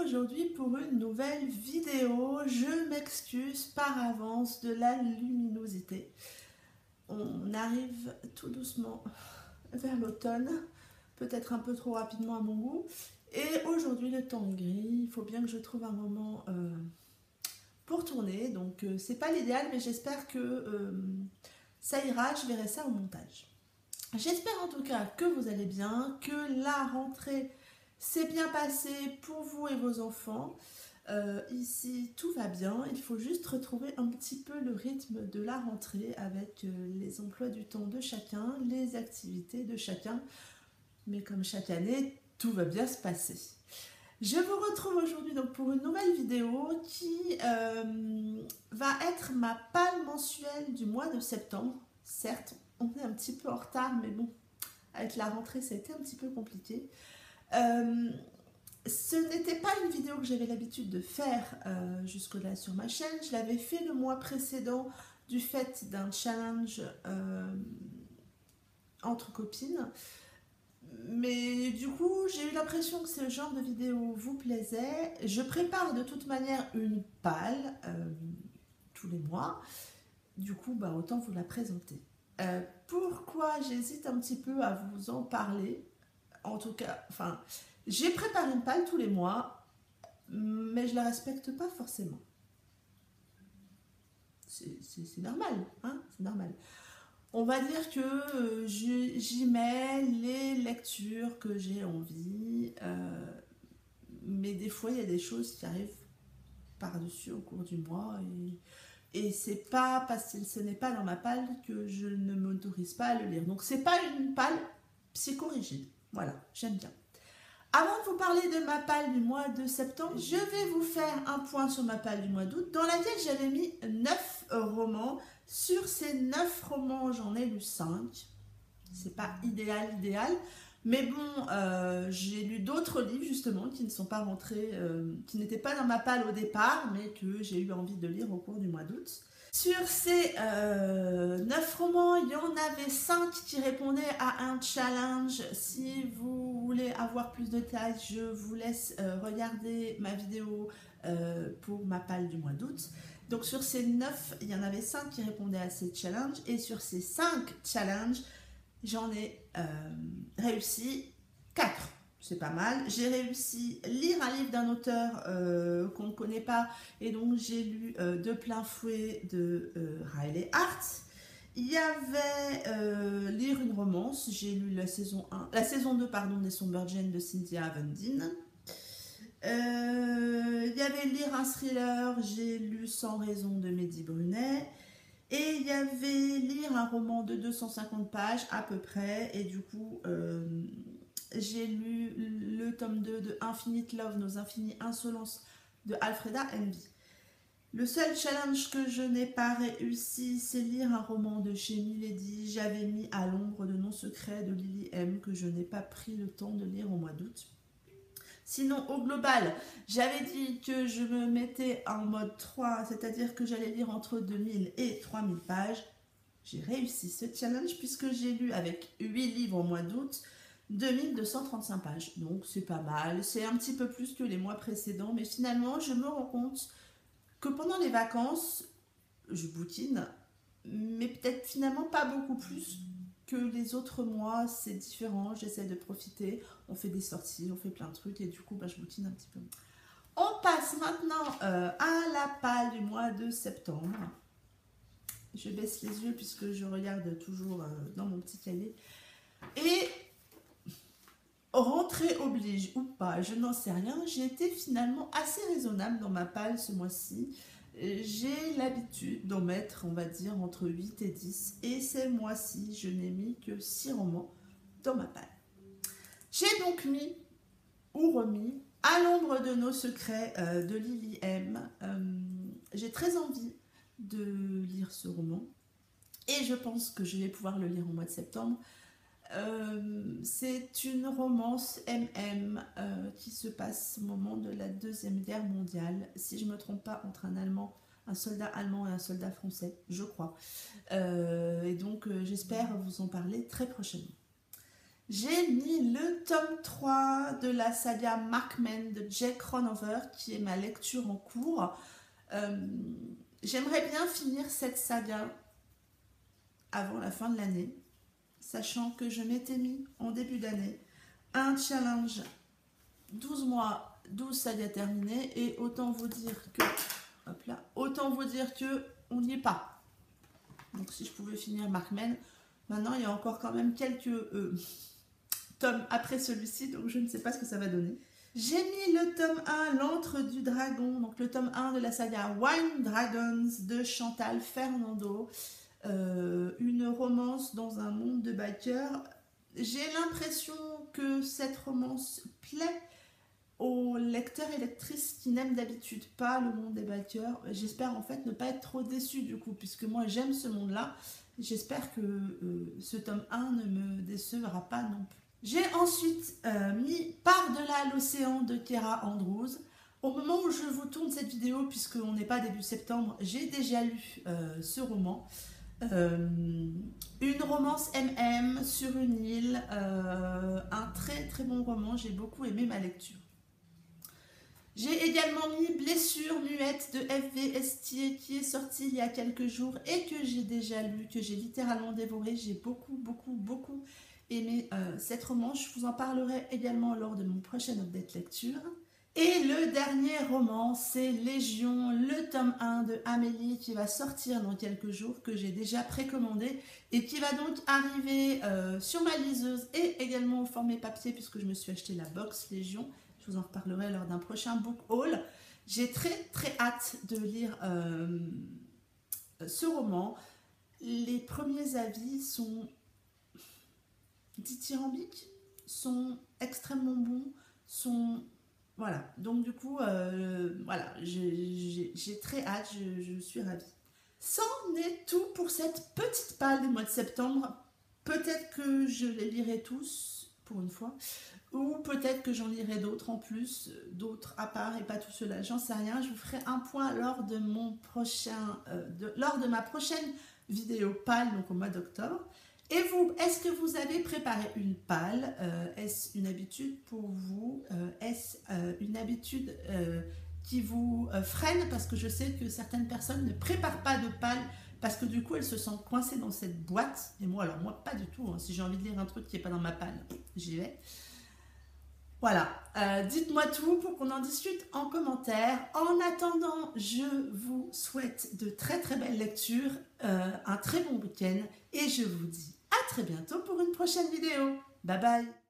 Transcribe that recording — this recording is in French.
aujourd'hui pour une nouvelle vidéo. Je m'excuse par avance de la luminosité. On arrive tout doucement vers l'automne, peut-être un peu trop rapidement à mon goût. Et aujourd'hui le temps est gris, il faut bien que je trouve un moment pour tourner. Donc c'est pas l'idéal, mais j'espère que ça ira, je verrai ça au montage. J'espère en tout cas que vous allez bien, que la rentrée s'est bien passée pour vous et vos enfants. Ici, tout va bien. Il faut juste retrouver un petit peu le rythme de la rentrée avec les emplois du temps de chacun, les activités de chacun. Mais comme chaque année, tout va bien se passer. Je vous retrouve aujourd'hui donc pour une nouvelle vidéo qui va être ma palle mensuelle du mois de septembre. Certes, on est un petit peu en retard, mais bon, avec la rentrée, ça a été un petit peu compliqué. Ce n'était pas une vidéo que j'avais l'habitude de faire jusque-là sur ma chaîne. Je l'avais fait le mois précédent du fait d'un challenge entre copines. Mais du coup, j'ai eu l'impression que ce genre de vidéo vous plaisait. Je prépare de toute manière une palle tous les mois. Du coup, autant vous la présenter. Pourquoi j'hésite un petit peu à vous en parler? En tout cas, j'ai préparé une palle tous les mois, mais je la respecte pas forcément. C'est normal, hein? C'est normal. On va dire que j'y mets les lectures que j'ai envie, mais des fois il y a des choses qui arrivent par-dessus au cours du mois et c'est pas parce que ce n'est pas dans ma palle que je ne m'autorise pas à le lire. Donc c'est pas une palle psychorigide. Voilà, j'aime bien. Avant de vous parler de ma palle du mois de septembre, je vais vous faire un point sur ma palle du mois d'août, dans laquelle j'avais mis 9 romans. Sur ces 9 romans, j'en ai lu 5. C'est pas idéal, mais bon, j'ai lu d'autres livres justement qui ne sont pas rentrés, qui n'étaient pas dans ma palle au départ, mais que j'ai eu envie de lire au cours du mois d'août. Sur ces 9 romans, il y en avait 5 qui répondaient à un challenge. Si vous voulez avoir plus de détails, je vous laisse regarder ma vidéo pour ma palle du mois d'août. Donc sur ces 9, il y en avait 5 qui répondaient à ces challenges. Et sur ces 5 challenges, j'en ai réussi 4. C'est pas mal. J'ai réussi à lire un livre d'un auteur qu'on ne connaît pas. Et donc j'ai lu De plein fouet de Riley Hart. Il y avait lire une romance. J'ai lu la saison 2 des Sombergen de Cynthia Avendine. Il y avait lire un thriller. J'ai lu Sans raison de Mehdi Brunet. Et il y avait lire un roman de 250 pages à peu près. Et du coup, j'ai lu le tome 2 de Infinite Love, Nos Infinies Insolences de Alfreda Envy. Le seul challenge que je n'ai pas réussi, c'est lire un roman de chez Milady. J'avais mis À l'ombre de nos secrets de Lily M, que je n'ai pas pris le temps de lire au mois d'août. Sinon, au global, j'avais dit que je me mettais en mode 3, c'est-à-dire que j'allais lire entre 2000 et 3000 pages. J'ai réussi ce challenge puisque j'ai lu avec 8 livres au mois d'août 2235 pages. Donc c'est pas mal, c'est un petit peu plus que les mois précédents, mais finalement je me rends compte que pendant les vacances, je boutine, mais peut-être finalement pas beaucoup plus que les autres mois. C'est différent, j'essaie de profiter, on fait des sorties, on fait plein de trucs et du coup je boutine un petit peu. On passe maintenant à la palle du mois de septembre. Je baisse les yeux puisque je regarde toujours dans mon petit cahier. Et rentrée oblige ou pas, je n'en sais rien, j'ai été finalement assez raisonnable dans ma palle ce mois-ci. J'ai l'habitude d'en mettre, on va dire, entre 8 et 10. Et ce mois-ci, je n'ai mis que 6 romans dans ma palle. J'ai donc mis, ou remis, À l'ombre de nos secrets de Lily M. J'ai très envie de lire ce roman. Et je pense que je vais pouvoir le lire au mois de septembre. C'est une romance MM qui se passe au moment de la Deuxième Guerre mondiale, si je ne me trompe pas, entre un soldat allemand et un soldat français, je crois. Et donc j'espère vous en parler très prochainement. J'ai mis le tome 3 de la saga Markman de Jake Ronover, qui est ma lecture en cours. J'aimerais bien finir cette saga avant la fin de l'année, sachant que je m'étais mis en début d'année un challenge 12 mois, 12 sagas terminées, et autant vous dire que, hop là, autant vous dire que on n'y est pas. Donc si je pouvais finir Markman, maintenant il y a encore quand même quelques tomes après celui-ci, donc je ne sais pas ce que ça va donner. J'ai mis le tome 1, L'Antre du Dragon, donc le tome 1 de la saga Wine Dragons de Chantal Fernando. Une romance dans un monde de bikers. J'ai l'impression que cette romance plaît aux lecteurs et lectrices qui n'aiment d'habitude pas le monde des bikers. J'espère en fait ne pas être trop déçue du coup, puisque moi j'aime ce monde-là. J'espère que ce tome 1 ne me décevra pas non plus. J'ai ensuite mis Par-delà l'océan de Kara Andrews. Au moment où je vous tourne cette vidéo, puisqu'on n'est pas début septembre, j'ai déjà lu ce roman. Une romance MM sur une île, un très très bon roman, j'ai beaucoup aimé ma lecture. J'ai également mis Blessure muette de F.V. Estier qui est sorti il y a quelques jours et que j'ai déjà lu, que j'ai littéralement dévoré. J'ai beaucoup aimé cette romance. Je vous en parlerai également lors de mon prochain update lecture. Et le dernier roman, c'est Légion, le tome 1 de Amélie qui va sortir dans quelques jours, que j'ai déjà précommandé et qui va donc arriver sur ma liseuse et également au format papier puisque je me suis acheté la box Légion. Je vous en reparlerai lors d'un prochain book haul. J'ai très hâte de lire ce roman. Les premiers avis sont dithyrambiques, sont extrêmement bons, sont... Voilà, donc du coup, voilà, j'ai très hâte, je suis ravie. C'en est tout pour cette petite palle du mois de septembre. Peut-être que je les lirai tous, pour une fois, ou peut-être que j'en lirai d'autres en plus, d'autres à part et pas tout cela, j'en sais rien. Je vous ferai un point lors de mon prochain, lors de ma prochaine vidéo palle, donc au mois d'octobre. Et vous, est-ce que vous avez préparé une palle? Est-ce une habitude pour vous? Est-ce une habitude qui vous freine? Parce que je sais que certaines personnes ne préparent pas de palle parce que du coup, elles se sentent coincées dans cette boîte. Et moi, alors moi, pas du tout. Hein. Si j'ai envie de lire un truc qui n'est pas dans ma palle, j'y vais. Voilà, dites-moi tout pour qu'on en discute en commentaire. En attendant, je vous souhaite de très belles lectures, un très bon week-end et je vous dis à très bientôt pour une prochaine vidéo. Bye bye.